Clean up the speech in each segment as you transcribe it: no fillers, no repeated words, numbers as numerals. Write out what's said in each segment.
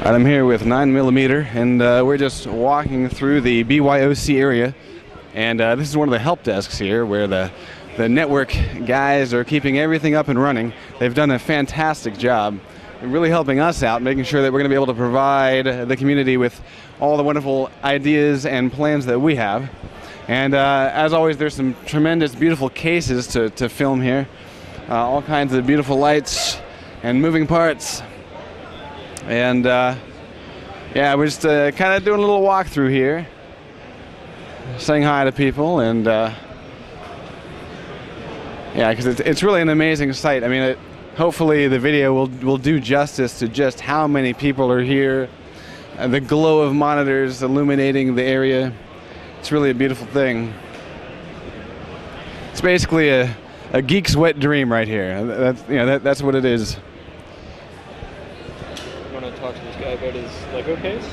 Alright, I'm here with 9mm, and we're just walking through the BYOC area, and this is one of the help desks here where the network guys are keeping everything up and running. They've done a fantastic job in really helping us out, making sure that we're going to be able to provide the community with all the wonderful ideas and plans that we have. And as always, there's some tremendous, beautiful cases to film here. All kinds of beautiful lights and moving parts. And yeah, we're just kind of doing a little walkthrough here, saying hi to people, and yeah, because it's really an amazing sight. I mean, hopefully the video will do justice to just how many people are here, the glow of monitors illuminating the area. It's really a beautiful thing. It's basically a geek's wet dream right here. That's what it is. You want to talk to this guy about his Lego case?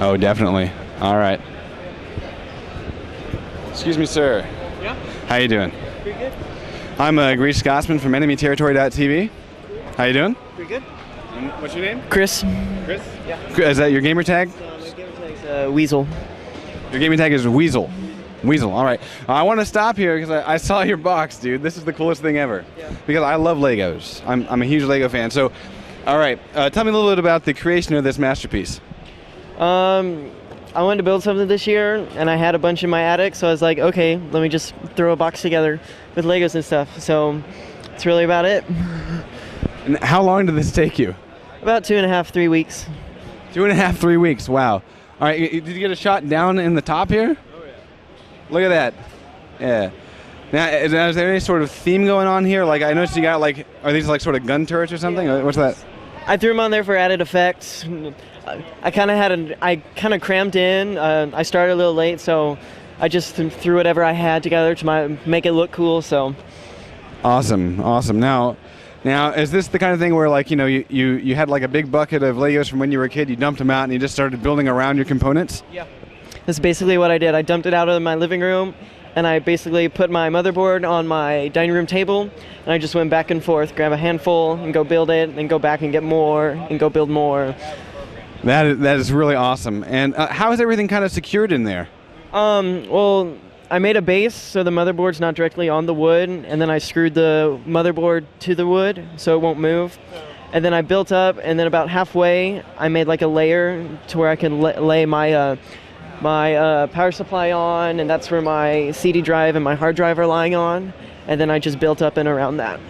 Oh, definitely. All right. Excuse me, sir. Yeah? How you doing? Pretty good. I'm GreasedScotsman from Enemy Territory TV. How you doing? Pretty good. And what's your name? Chris. Chris? Yeah. Is that your gamer tag? My gamer tag's Weasel. Your gaming tag is Weasel. Weasel, all right. I want to stop here because I saw your box, dude. This is the coolest thing ever. Yeah. Because I love Legos. I'm a huge Lego fan. So, all right, tell me a little bit about the creation of this masterpiece. I wanted to build something this year, and I had a bunch in my attic, so I was like, okay, let me just throw a box together with Legos and stuff. So, that's really about it. And how long did this take you? About 2.5, 3 weeks. 2.5, 3 weeks. Wow. All right, did you get a shot down in the top here? Oh, yeah. Look at that. Yeah. Now, is there any sort of theme going on here? Like, I noticed you got, like, are these, like, sort of gun turrets or something? Yeah. What's that? I threw them on there for added effects. I kind of crammed in. I started a little late, so I just threw whatever I had together to make it look cool, so. Awesome, awesome. Now, is this the kind of thing where, like, you had like a big bucket of Legos from when you were a kid, you dumped them out, and you just started building around your components? Yeah. That's basically what I did. I dumped it out of my living room, and I basically put my motherboard on my dining room table, and I just went back and forth, grab a handful, and go build it, and go back and get more, and go build more. That is really awesome. And how is everything kind of secured in there? Well, I made a base so the motherboard's not directly on the wood, and then I screwed the motherboard to the wood so it won't move. And then I built up, and then about halfway I made like a layer to where I can lay my power supply on, and that's where my CD drive and my hard drive are lying on. And then I just built up and around that.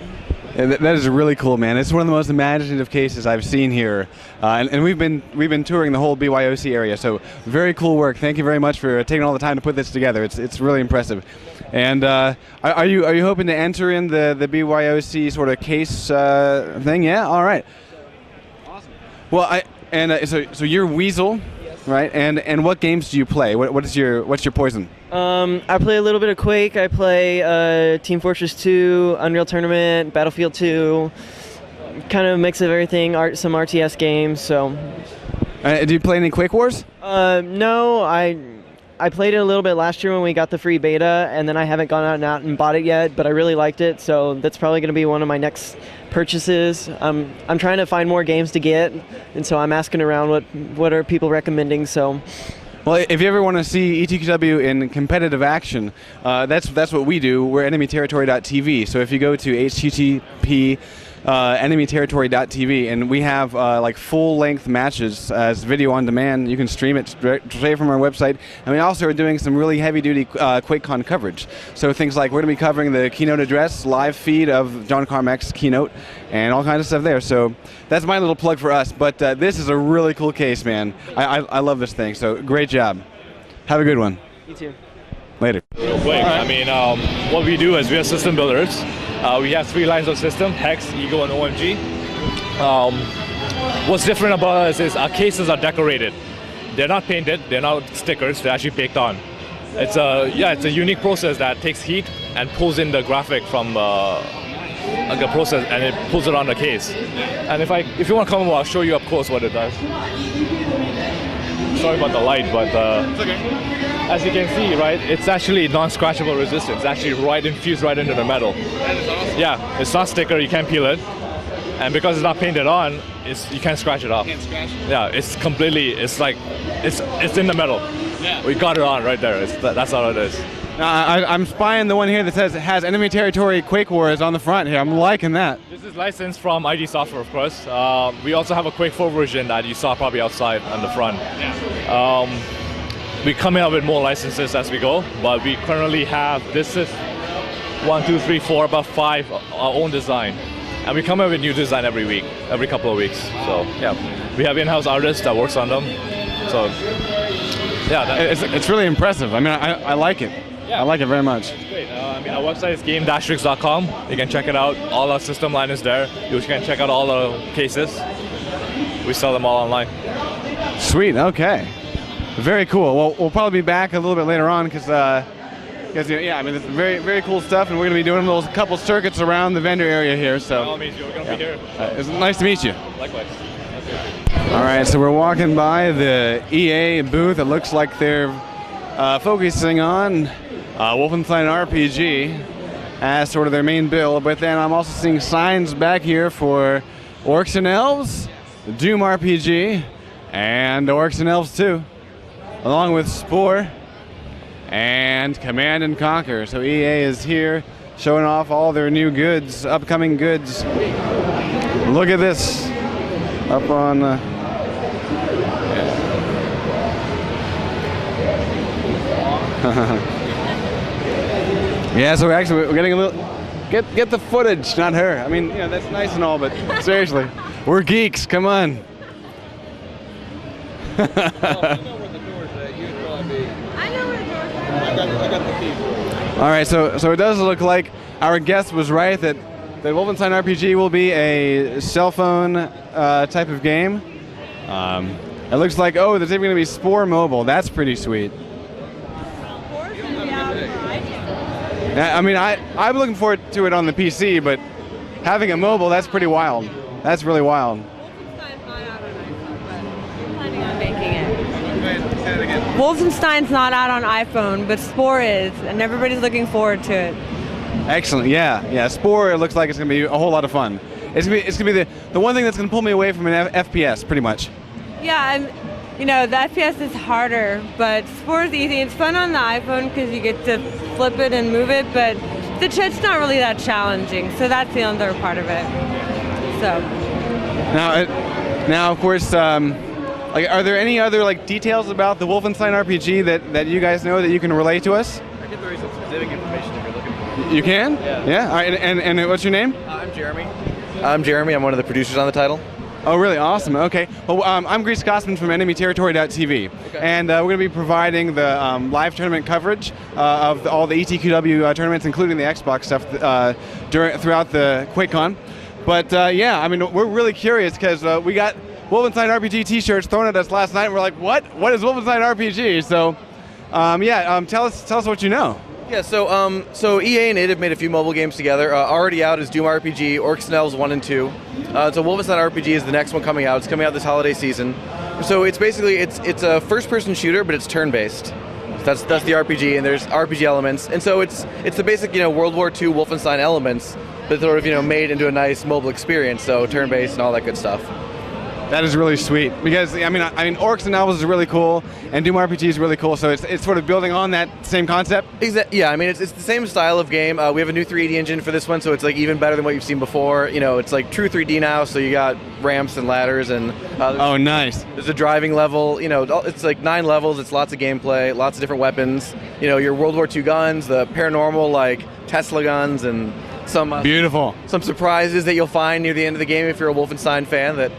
That is really cool, man. It's one of the most imaginative cases I've seen here, and we've been touring the whole BYOC area. So very cool work. Thank you very much for taking all the time to put this together. It's really impressive. And are you hoping to enter in the BYOC sort of case thing? Yeah. All right. Awesome. Well, so you're Weasel. Right, and what games do you play? What's your poison? I play a little bit of Quake. I play Team Fortress 2, Unreal Tournament, Battlefield 2, kind of a mix of everything. Some RTS games. So. Do you play any Quake Wars? No, I played it a little bit last year when we got the free beta, and then I haven't gone out and bought it yet. But I really liked it, so that's probably going to be one of my next purchases. I'm trying to find more games to get, and so I'm asking around what are people recommending. So, well, if you ever want to see ETTV in competitive action, that's what we do. We're enemyterritory.tv. So if you go to http enemyterritory.tv, and we have like full-length matches as video on demand. You can stream it straight from our website, and we also are doing some really heavy-duty QuakeCon coverage. So things like we're going to be covering the keynote address, live feed of John Carmack's keynote, and all kinds of stuff there. So that's my little plug for us. But this is a really cool case, man. I love this thing. So great job. Have a good one. You too. Later. Real quick, I mean, what we do is we are system builders. We have 3 lines of system: Hex, Eagle, and OMG. What's different about us is our cases are decorated. They're not painted, they're not stickers, they're actually baked on. It's a unique process that takes heat and pulls in the graphic from the process, and it pulls it on the case. And if you want to come over, I'll show you up close what it does. Sorry about the light, but It's okay. as you can see, right, it's actually non-scratchable resistance. It's actually infused right into the metal. That is awesome. Yeah, it's not sticker, you can't peel it. And because it's not painted on, you can't scratch it off. Can't scratch it. Yeah, it's completely. It's like it's in the metal. Yeah. We got it on right there. That's all it is. I'm spying the one here that says it has Enemy Territory Quake Wars on the front here. I'm liking that. This is licensed from ID Software, of course. We also have a Quake 4 version that you saw probably outside on the front. We're coming up with more licenses as we go, but we currently have, this is 1, 2, 3, 4, about 5 our own design. And we come up with new design every week, every couple of weeks. So yeah, we have in-house artists that works on them. So yeah, it's really impressive. I mean, I like it. Yeah. I like it very much. It's great. I mean, our website is game-tricks.com. You can check it out. All our system line is there. You can check out all the cases. We sell them all online. Sweet. Okay. Very cool. Well, we'll probably be back a little bit later on because yeah, I mean, it's very, very cool stuff, and we're going to be doing a couple circuits around the vendor area here. So. By all means, you're going to be here. It's nice to meet you. Likewise. All right, so we're walking by the EA booth. It looks like they're focusing on Wolfenstein RPG as sort of their main build, but then I'm also seeing signs back here for Orcs and Elves, Doom RPG, and Orcs and Elves 2, along with Spore and Command and Conquer. So EA is here showing off all their new goods, upcoming goods. Look at this up on yeah, so we're getting a little get the footage, not her. I mean, that's nice and all, but seriously, we're geeks. Come on. Well, you know where the door's at. You'd probably be. I know where the door's at. I got the key. All right, so it does look like our guest was right that Wolfenstein RPG will be a cell phone type of game. It looks like there's even going to be Spore Mobile. That's pretty sweet. I mean, I'm looking forward to it on the PC, but having a mobile, that's pretty wild. That's really wild. Wolfenstein's not out on iPhone, but Spore is, and everybody's looking forward to it. Excellent. Yeah. Spore, it looks like it's going to be a whole lot of fun. It's going to be the one thing that's going to pull me away from an FPS, pretty much. Yeah, the FPS is harder, but Spore is easy. It's fun on the iPhone because you get to flip it and move it, but the chat's not really that challenging, so that's the other part of it. So. Now, of course, are there any other details about the Wolfenstein RPG that you guys know that you can relay to us? I can throw you some specific information if you're looking for it. You can? Yeah. Yeah. All right. And what's your name? I'm Jeremy. I'm one of the producers on the title. Oh, really? Awesome. Okay. Well, I'm GreasedScotsman from Enemy Territory.tv, and we're going to be providing the live tournament coverage of all the ETTV tournaments, including the Xbox stuff throughout the QuakeCon. But yeah, I mean, we're really curious because we got Wolfenstein RPG T-shirts thrown at us last night, and we're like, what? What is Wolfenstein RPG? So, tell us what you know. Yeah, so EA and Native made a few mobile games together. Already out is Doom RPG, Orcs and Elves 1 and 2. So Wolfenstein RPG is the next one coming out. It's coming out this holiday season. So it's basically it's a first-person shooter, but it's turn-based. That's the RPG, and there's RPG elements. And so it's the basic World War II Wolfenstein elements, but sort of made into a nice mobile experience. So turn-based and all that good stuff. That is really sweet because I mean Orcs and Elves is really cool, and Doom RPG is really cool. So it's sort of building on that same concept. Yeah, I mean it's the same style of game. We have a new 3D engine for this one, so it's even better than what you've seen before. It's true 3D now, so you got ramps and ladders and. Oh, nice. There's a driving level. It's 9 levels. It's lots of gameplay, lots of different weapons. Your World War II guns, the paranormal Tesla guns, and some beautiful. Some surprises that you'll find near the end of the game if you're a Wolfenstein fan. That.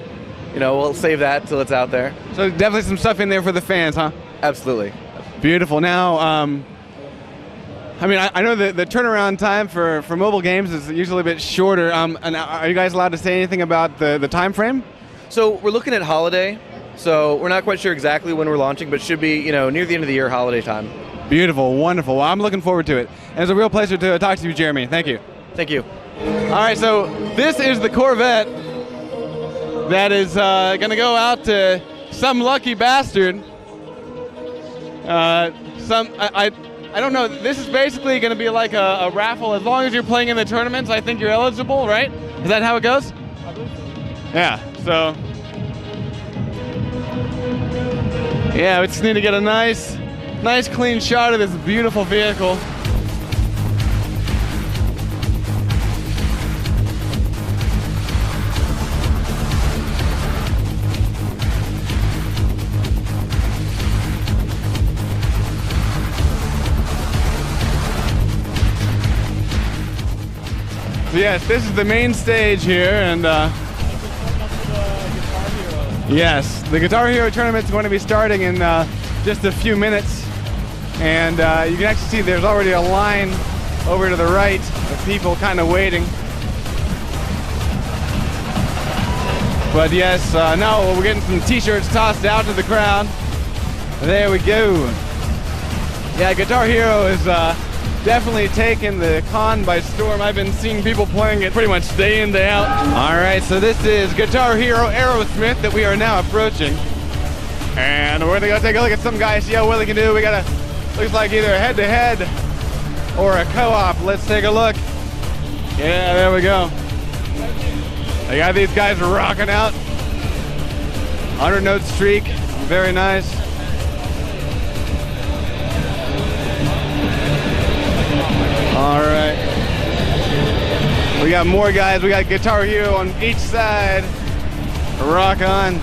We'll save that till it's out there. So definitely some stuff in there for the fans, huh? Absolutely. Beautiful. Now, I mean, I know the turnaround time for mobile games is usually a bit shorter. And are you guys allowed to say anything about the time frame? So we're looking at holiday. So we're not quite sure exactly when we're launching, but should be, near the end of the year, holiday time. Beautiful. Wonderful. Well, I'm looking forward to it. And it's a real pleasure to talk to you, Jeremy. Thank you. Thank you. All right. So this is the Corvette that is going to go out to some lucky bastard. I don't know. This is basically going to be like a raffle. As long as you're playing in the tournaments, I think you're eligible, right? Is that how it goes? Yeah, so yeah, we just need to get a nice clean shot of this beautiful vehicle. So yes, this is the main stage here, and yes, the Guitar Hero tournament is going to be starting in just a few minutes, and you can actually see there's already a line over to the right of people kind of waiting. But yes, now we're getting some t-shirts tossed out to the crowd. There we go. Yeah, Guitar Hero is definitely taken the con by storm. I've been seeing people playing it pretty much day in, day out. All right, so this is Guitar Hero Aerosmith that we are now approaching. And we're gonna go take a look at some guys, see how well they can do. We got looks like either a head-to-head or a co-op. Let's take a look. Yeah, there we go. They got these guys rocking out. 100-note streak, very nice. All right. We got more guys. We got Guitar Hero on each side. Rock on.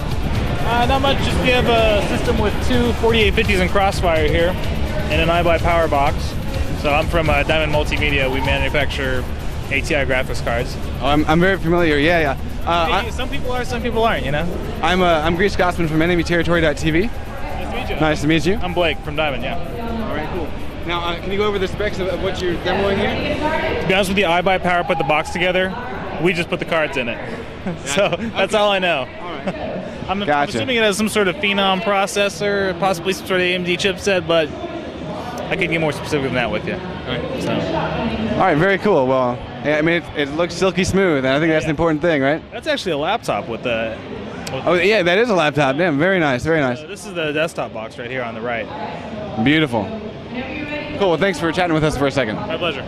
Not much. Just we have a system with two 4850s in Crossfire here, and an iBuy power box. So I'm from Diamond Multimedia. We manufacture ATI graphics cards. Oh, I'm very familiar. Yeah. Some people are, some people aren't. You know. I'm GreasedScotsman from Enemy Territory.tv. Nice to meet you. Nice to meet you. I'm Blake from Diamond. Yeah. All right, cool. Now, can you go over the specs of what you're demoing here? To be honest with you, iBuy Power put the box together. We just put the cards in it. So that's all I know. All right. I'm Gotcha. assuming it has some sort of Phenom processor, possibly some sort of AMD chipset, but I can get more specific than that with you. All right. So. All right, very cool. Well, yeah, I mean, it looks silky smooth, and I think that's the important thing, right? That's actually a laptop with the... Oh, yeah, that is a laptop. Damn, very nice, very nice. This is the desktop box right here on the right. Beautiful. Cool, well, thanks for chatting with us for a second. My pleasure.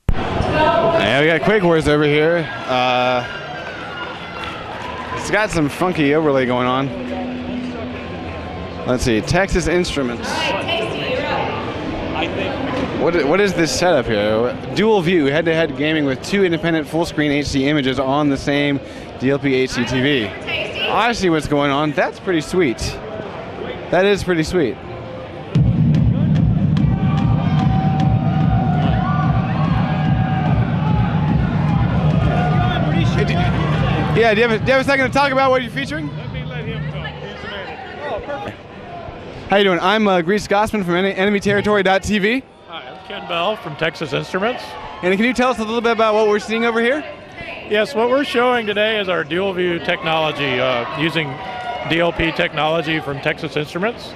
Yeah, we got Quake Wars over here. It's got some funky overlay going on. Let's see, Texas Instruments. What is this setup here? Dual view, head-to-head gaming with two independent full-screen HD images on the same DLP HD TV. I see what's going on. That's pretty sweet. That is pretty sweet. Yeah, do you have a second to talk about what you're featuring? Let me let him talk. He's the man. Oh, perfect. How you doing? I'm GreasedScotsman from Enemy Territory.tv. Hi, I'm Ken Bell from Texas Instruments. And can you tell us a little bit about what we're seeing over here? Yes, what we're showing today is our dual view technology using DLP technology from Texas Instruments.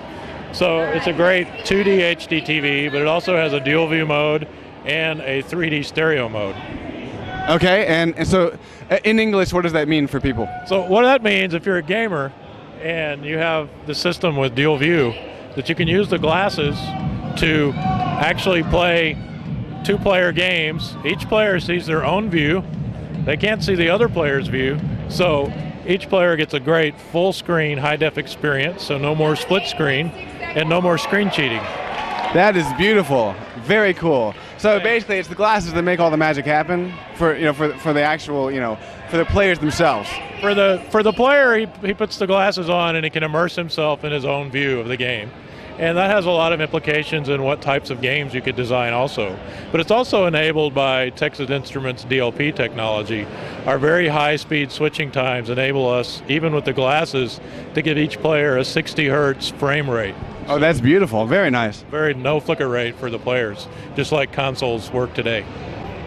So it's a great 2D HD TV, but it also has a dual view mode and a 3D stereo mode. Okay, and so in English, what does that mean for people? So what that means, if you're a gamer and you have the system with dual view, that you can use the glasses to actually play two-player games. Each player sees their own view. They can't see the other player's view. So each player gets a great full-screen high-def experience, so no more split screen and no more screen cheating. That is beautiful. Very cool. So basically, it's the glasses that make all the magic happen for the actual for the players themselves. For the player, he puts the glasses on and he can immerse himself in his own view of the game, and that has a lot of implications in what types of games you could design also. But it's also enabled by Texas Instruments DLP technology. Our very high-speed switching times enable us, even with the glasses, to give each player a 60 hertz frame rate. Oh, that's beautiful. Very nice. Very no flicker rate for the players, just like consoles work today.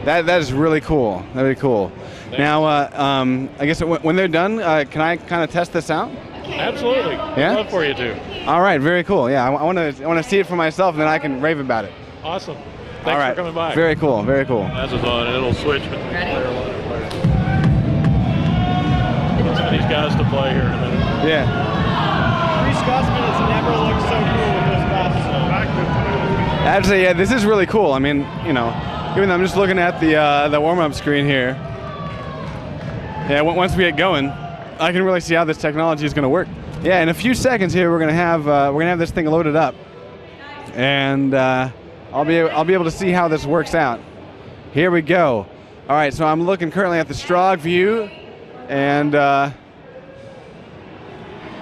That is really cool. Very cool. Now, I guess when they're done, can I kind of test this out? Absolutely. Yeah? I'd love for you to. All right. Very cool. Yeah, I want to see it for myself, and then I can rave about it. Awesome. All Thanks right. for coming by. Very cool. Very cool. As is on, and it'll switch between player 1 and player 2. has to play here in a minute. Yeah. GreasedScotsman has never looked so cool with those glasses on. Actually, yeah, this is really cool. I mean, you know, even though I'm just looking at the warm-up screen here. Yeah, once we get going, I can really see how this technology is going to work. Yeah, in a few seconds here, we're gonna have this thing loaded up, and I'll be able to see how this works out. Here we go. All right, so I'm looking currently at the Strog view, and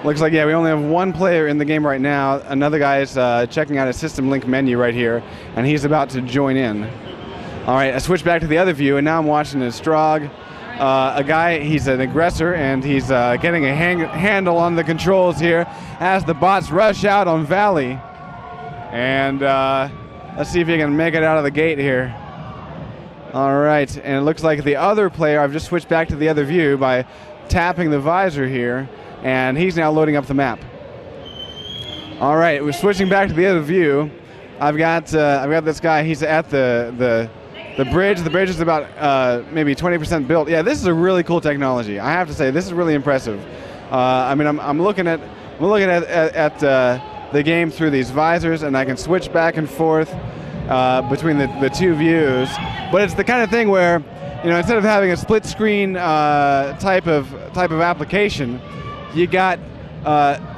looks like, yeah, we only have one player in the game right now. Another guy is checking out a system link menu right here, and he's about to join in. All right, I switched back to the other view, and now I'm watching the Strog. A guy, he's an aggressor, and he's getting a handle on the controls here as the bots rush out on Valley. And let's see if he can make it out of the gate here. All right, and it looks like the other player, I've just switched back to the other view by tapping the visor here, and he's now loading up the map. All right, we're switching back to the other view. I've got this guy, he's at the bridge. The bridge is about maybe 20% built. Yeah, this is a really cool technology. I have to say, this is really impressive. I mean, I'm looking at the game through these visors, and I can switch back and forth between the two views. But it's the kind of thing where, you know, instead of having a split screen type of application, you got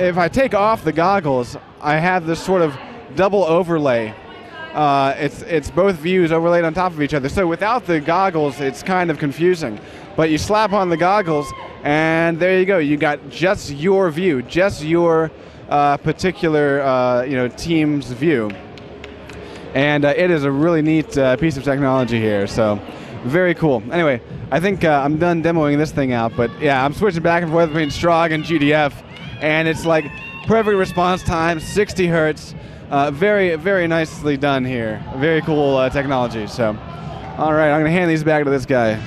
if I take off the goggles, I have this sort of double overlay. It's both views overlaid on top of each other. So without the goggles, it's kind of confusing. But you slap on the goggles, and there you go. You got just your view, just your particular team's view. And it is a really neat piece of technology here. So very cool. Anyway, I think I'm done demoing this thing out. But yeah, I'm switching back and forth between Strog and GDF, and it's like perfect response time, 60 hertz. Very, very nicely done here. Very cool technology. So, all right, I'm going to hand these back to this guy.